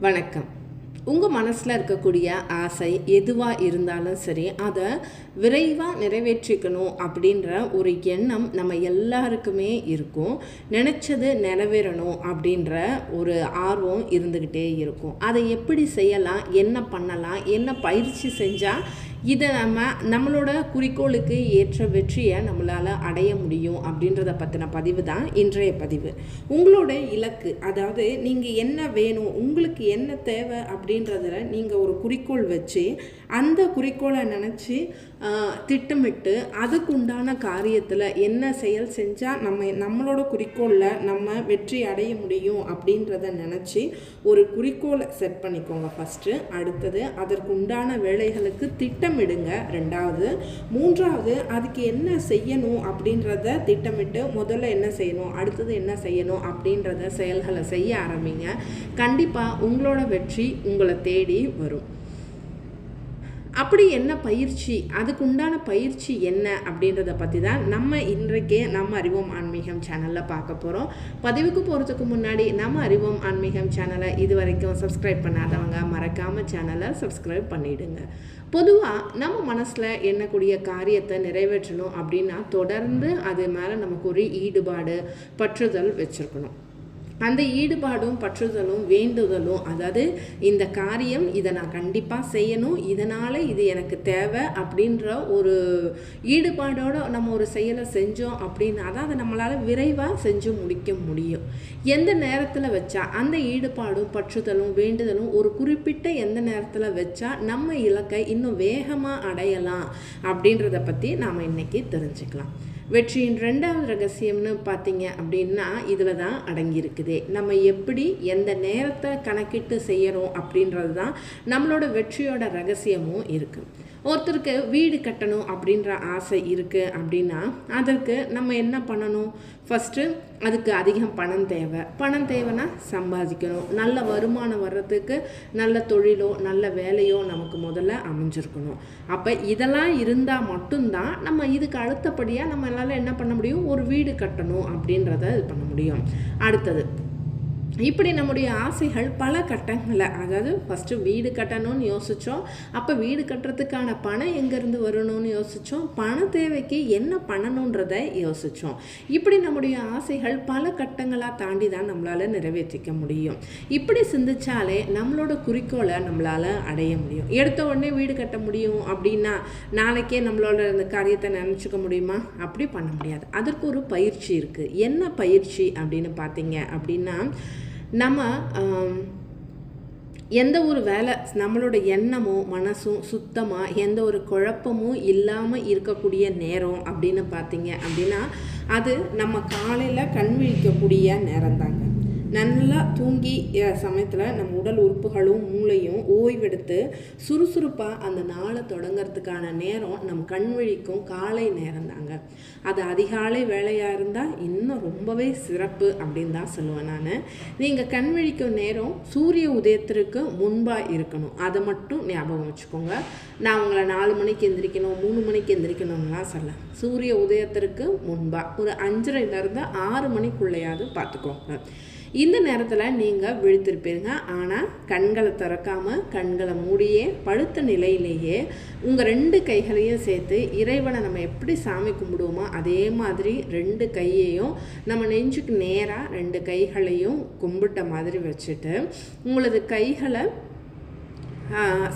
வணக்கம். உங்கள் மனசில் இருக்கக்கூடிய ஆசை எதுவாக இருந்தாலும் சரி, அதை விரைவாக நிறைவேற்றிக்கணும் அப்படின்ற ஒரு எண்ணம் நம்ம எல்லாருக்குமே இருக்கும். நினச்சது நிறைவேறணும் அப்படின்ற ஒரு ஆர்வம் இருந்துக்கிட்டே இருக்கும். அதை எப்படி செய்யலாம், என்ன பண்ணலாம், என்ன பயிற்சி செஞ்சால் இதை நம்மளோட குறிக்கோளுக்கு ஏற்ற வெற்றியை நம்மளால் அடைய முடியும் அப்படின்றத பற்றின பதிவு தான் இன்றைய பதிவு. உங்களோட இலக்கு, அதாவது நீங்கள் என்ன வேணும், உங்களுக்கு என்ன தேவை அப்படின்றதில் நீங்கள் ஒரு குறிக்கோள் வச்சு அந்த குறிக்கோளை நினச்சி திட்டமிட்டு அதுக்குண்டான காரியத்தில் என்ன செயல் செஞ்சால் நம்மளோட குறிக்கோளில் நம்ம வெற்றி அடைய முடியும் அப்படின்றத நினச்சி ஒரு குறிக்கோளை செட் பண்ணிக்கோங்க ஃபஸ்ட்டு. அடுத்தது அதற்கு உண்டான வேலைகளுக்கு திட்டமிடுங்க. ரெண்டாவது, மூன்றாவது அதுக்கு என்ன செய்யணும் அப்படின்றத திட்டமிட்டு முதல்ல என்ன செய்யணும், அடுத்தது என்ன செய்யணும் அப்படின்றத செயல்களை செய்ய ஆரம்பிங்க. கண்டிப்பாக உங்களோட வெற்றி உங்களை தேடி வரும். அப்படி என்ன பயிற்சி, அதுக்குண்டான பயிற்சி என்ன அப்படின்றத பற்றி தான் நம்ம இன்றைக்கே நம்ம அறிவோம் ஆன்மீகம் சேனலில் பார்க்க போகிறோம். பதிவுக்கு போகிறதுக்கு முன்னாடி நம்ம அறிவோம் ஆன்மீகம் சேனலை இது வரைக்கும் சப்ஸ்கிரைப் பண்ணாதவங்க மறக்காமல் சேனலை சப்ஸ்கிரைப் பண்ணிவிடுங்க. பொதுவாக நம்ம மனசில் எண்ணக்கூடிய காரியத்தை நிறைவேற்றணும் அப்படின்னா தொடர்ந்து அது மேலே நமக்கு ஒரு ஈடுபாடு, பற்றுதல் வச்சுருக்கணும். அந்த ஈடுபாடும் பற்றுதலும் வேண்டுதலும், அதாவது இந்த காரியம் இதை நான் கண்டிப்பாக செய்யணும், இதனால் இது எனக்கு தேவை அப்படின்ற ஒரு ஈடுபாடோடு நம்ம ஒரு செயலை செஞ்சோம் அப்படின்னா தான் அதை நம்மளால் விரைவாக செஞ்சு முடிக்க முடியும். எந்த நேரத்தில் வச்சா அந்த ஈடுபாடும் பற்றுதலும் வேண்டுதலும் ஒரு குறிப்பிட்ட எந்த நேரத்தில் வச்சா நம்ம இலக்கை இன்னும் வேகமாக அடையலாம் அப்படின்றத பற்றி நாம் இன்றைக்கி தெரிஞ்சுக்கலாம். வெற்றியின் ரெண்டாவது ரகசியம்னு பார்த்தீங்க அப்படின்னா இதில் தான் அடங்கியிருக்குது. நம்ம எப்படி எந்த நேரத்தை கணக்கிட்டு செய்யறோம் அப்படின்றது தான் நம்மளோட வெற்றியோட ரகசியமும் இருக்குது. ஒருத்தருக்கு வீடு கட்டணும் அப்படின்ற ஆசை இருக்குது அப்படின்னா அதற்கு நம்ம என்ன பண்ணணும், ஃபஸ்ட்டு அதுக்கு அதிகம் பணம் தேவைன்னா சம்பாதிக்கணும். நல்ல வருமானம் வர்றதுக்கு நல்ல தொழிலோ நல்ல வேலையோ நமக்கு முதல்ல அமைஞ்சிருக்கணும். அப்போ இதெல்லாம் இருந்தால் மட்டும்தான் நம்ம இதுக்கு அடுத்தபடியாக நம்மளால் என்ன பண்ண முடியும், ஒரு வீடு கட்டணும் அப்படின்றத இது பண்ண முடியும். அடுத்தது, இப்படி நம்முடைய ஆசைகள் பல கட்டங்களை, அதாவது ஃபஸ்ட்டு வீடு கட்டணும்னு யோசித்தோம். அப்போ வீடு கட்டுறதுக்கான பணம் எங்கேருந்து வரணும்னு யோசித்தோம். பண தேவைக்கு என்ன பண்ணணுன்றதை யோசித்தோம். இப்படி நம்முடைய ஆசைகள் பல கட்டங்களாக தாண்டி தான் நம்மளால் நிறைவேற்றிக்க முடியும். இப்படி சிந்திச்சாலே நம்மளோட குறிக்கோளை நம்மளால் அடைய முடியும். எடுத்த உடனே வீடு கட்ட முடியும் அப்படின்னா நாளைக்கே நம்மளோட இந்த காரியத்தை நினச்சிக்க முடியுமா? அப்படி பண்ண முடியாது. அதற்கு ஒரு பயிற்சி இருக்குது. என்ன பயிற்சி அப்படின்னு பார்த்தீங்க அப்படின்னா, நம்ம எந்த ஒரு வேலை, நம்மளோட எண்ணமும் மனசும் சுத்தமாக எந்த ஒரு குழப்பமும் இல்லாமல் இருக்கக்கூடிய நேரம் அப்படின்னு பார்த்தீங்க அப்படின்னா அது நம்ம காலையில் கண் விழிக்கக்கூடிய நேரம் தாங்க. நல்லா தூங்கி சமயத்தில் நம்ம உடல் உறுப்புகளும் மூளையும் ஓய்வெடுத்து சுறுசுறுப்பாக அந்த நாளை தொடங்கிறதுக்கான நேரம் நம் கண் விழிக்கும் காலை நேரம் தாங்க. அது அதிகாலை வேலையாக இருந்தால் இன்னும் ரொம்பவே சிறப்பு அப்படின்னு தான் சொல்லுவேன் நான். நீங்கள் கண் விழிக்கும் நேரம் சூரிய உதயத்திற்கு முன்பாக இருக்கணும். அதை மட்டும் ஞாபகம் வச்சுக்கோங்க. நான் உங்களை 4 மணிக்கு எந்திரிக்கணும் 3 மணிக்கு எந்திரிக்கணும்லாம் சொல்ல, சூரிய உதயத்திற்கு முன்பாக ஒரு 5:30 6 மணிக்குள்ளேயாவது பார்த்துக்கோங்க. இந்த நேரத்தில் நீங்கள் விழித்திருப்பீங்க. ஆனால் கண்களை திறக்காமல் கண்களை மூடியே படுத்த நிலையிலேயே உங்கள் 2 கைகளையும் சேர்த்து இறைவனை நம்ம எப்படி சாமி கும்பிடுவோமோ அதே மாதிரி 2 கையையும் நம்ம நெஞ்சுக்கு நேராக 2 கைகளையும் கும்பிட்ட மாதிரி வச்சுட்டு உங்களது கைகளை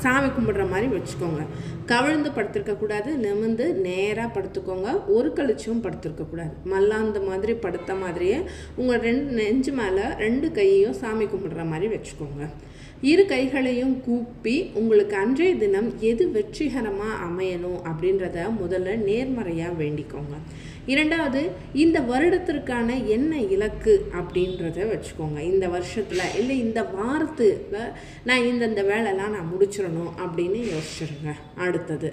சாமி கும்பிடுற மாதிரி வச்சுக்கோங்க. கவிழ்ந்து படுத்திருக்கக்கூடாது, நிமிர்ந்து நேராக படுத்துக்கோங்க. ஒரு கழிச்சும் படுத்திருக்கக்கூடாது. மல்லாந்த மாதிரி படுத்த மாதிரியே உங்கள் 2 நெஞ்சு மேலே 2 கையையும் சாமி கும்பிடுற மாதிரி வச்சுக்கோங்க. 2 கைகளையும் கூப்பி உங்களுக்கு அன்றைய தினம் எது வெற்றிகரமாக அமையணும் அப்படின்றத முதல்ல நேர்மறையாக வேண்டிக்கோங்க. இரண்டாவது, இந்த வருடத்திற்கான என்ன இலக்கு அப்படின்றத வச்சுக்கோங்க. இந்த வருஷத்தில் இல்லை இந்த வாரத்தில் நான் இந்த வேலைலாம் நான் முடிச்சிடணும் அப்படின்னு யோசிச்சுருங்க. அடுத்தது,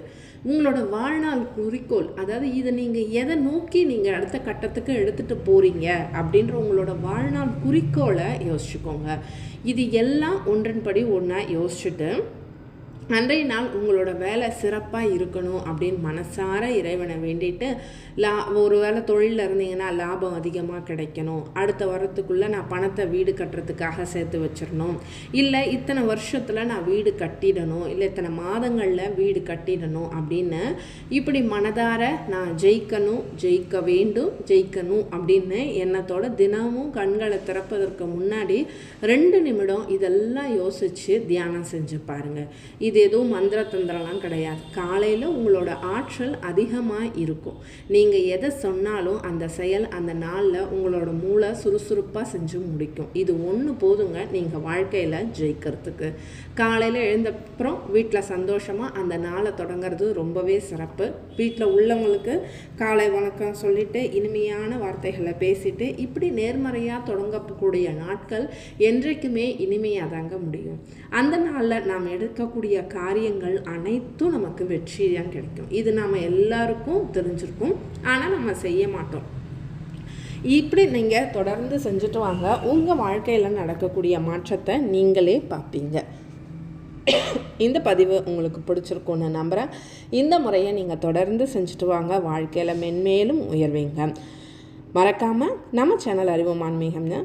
உங்களோட வாழ்நாள் குறிக்கோள், அதாவது இதை நீங்கள் எதை நோக்கி நீங்கள் அடுத்த கட்டத்துக்கு எடுத்துகிட்டு போகிறீங்க அப்படின்ற உங்களோட வாழ்நாள் குறிக்கோளை யோசிச்சுக்கோங்க. இது எல்லாம் ஒன்றன்படி ஒன்றா யோசிச்சுட்டு அன்றைய நாள் உங்களோட வேலை சிறப்பாக இருக்கணும் அப்படின்னு மனசார இறைவனை வேண்டிட்டு ஒரு வேளை தொழிலில் இருந்தீங்கன்னா லாபம் அதிகமாக கிடைக்கணும், அடுத்த வாரத்துக்குள்ளே நான் பணத்தை வீடு கட்டுறதுக்காக சேர்த்து வச்சிடணும், இல்லை இத்தனை வருஷத்தில் நான் வீடு கட்டிடணும், இல்லை இத்தனை மாதங்களில் வீடு கட்டிடணும் அப்படின்னு இப்படி மனதார நான் ஜெயிக்கணும், ஜெயிக்க வேண்டும், ஜெயிக்கணும் அப்படின்னு எண்ணத்தோட தினமும் கண்களை திறப்பதற்கு முன்னாடி 2 நிமிடம் இதெல்லாம் யோசித்து தியானம் செஞ்சு பாருங்கள். இது எதுவும் மந்திர தந்திரம்லாம் கிடையாது. காலையில் உங்களோட ஆற்றல் அதிகமாக இருக்கும். நீங்கள் எதை சொன்னாலும் அந்த செயல் அந்த நாளில் உங்களோட மூளை சுறுசுறுப்பாக செஞ்சு முடிக்கும். இது ஒன்று போதுங்க நீங்கள் வாழ்க்கையில் ஜெயிக்கிறதுக்கு. காலையில் எழுந்தப்புறம் வீட்டில் சந்தோஷமாக அந்த நாளை தொடங்கிறது ரொம்பவே சிறப்பு. வீட்டில் உள்ளவங்களுக்கு காலை வணக்கம் சொல்லிவிட்டு இனிமையான வார்த்தைகளை பேசிட்டு இப்படி நேர்மறையாக தொடங்கக்கூடிய நாட்கள் என்றைக்குமே இனிமையாக தாங்க முடியும். அந்த நாளில் நாம் எடுக்கக்கூடிய காரியங்கள் அனைத்தும் நமக்கு வெற்றியாக கிடைக்கும். இது நாம் எல்லாருக்கும் தெரிஞ்சிருக்கும், ஆனால் நம்ம செய்ய மாட்டோம். இப்படி நீங்கள் தொடர்ந்து செஞ்சுட்டு வாங்க, உங்கள் வாழ்க்கையில் நடக்கக்கூடிய மாற்றத்தை நீங்களே பார்ப்பீங்க. இந்த பதிவு உங்களுக்கு பிடிச்சிருக்குன்னு நம்புகிறேன். இந்த முறையை நீங்கள் தொடர்ந்து செஞ்சுட்டு வாங்க, வாழ்க்கையில் மென்மேலும் உயர்வீங்க. மறக்காமல் நம்ம சேனல் அறிவோம் ஆன்மீகம்னு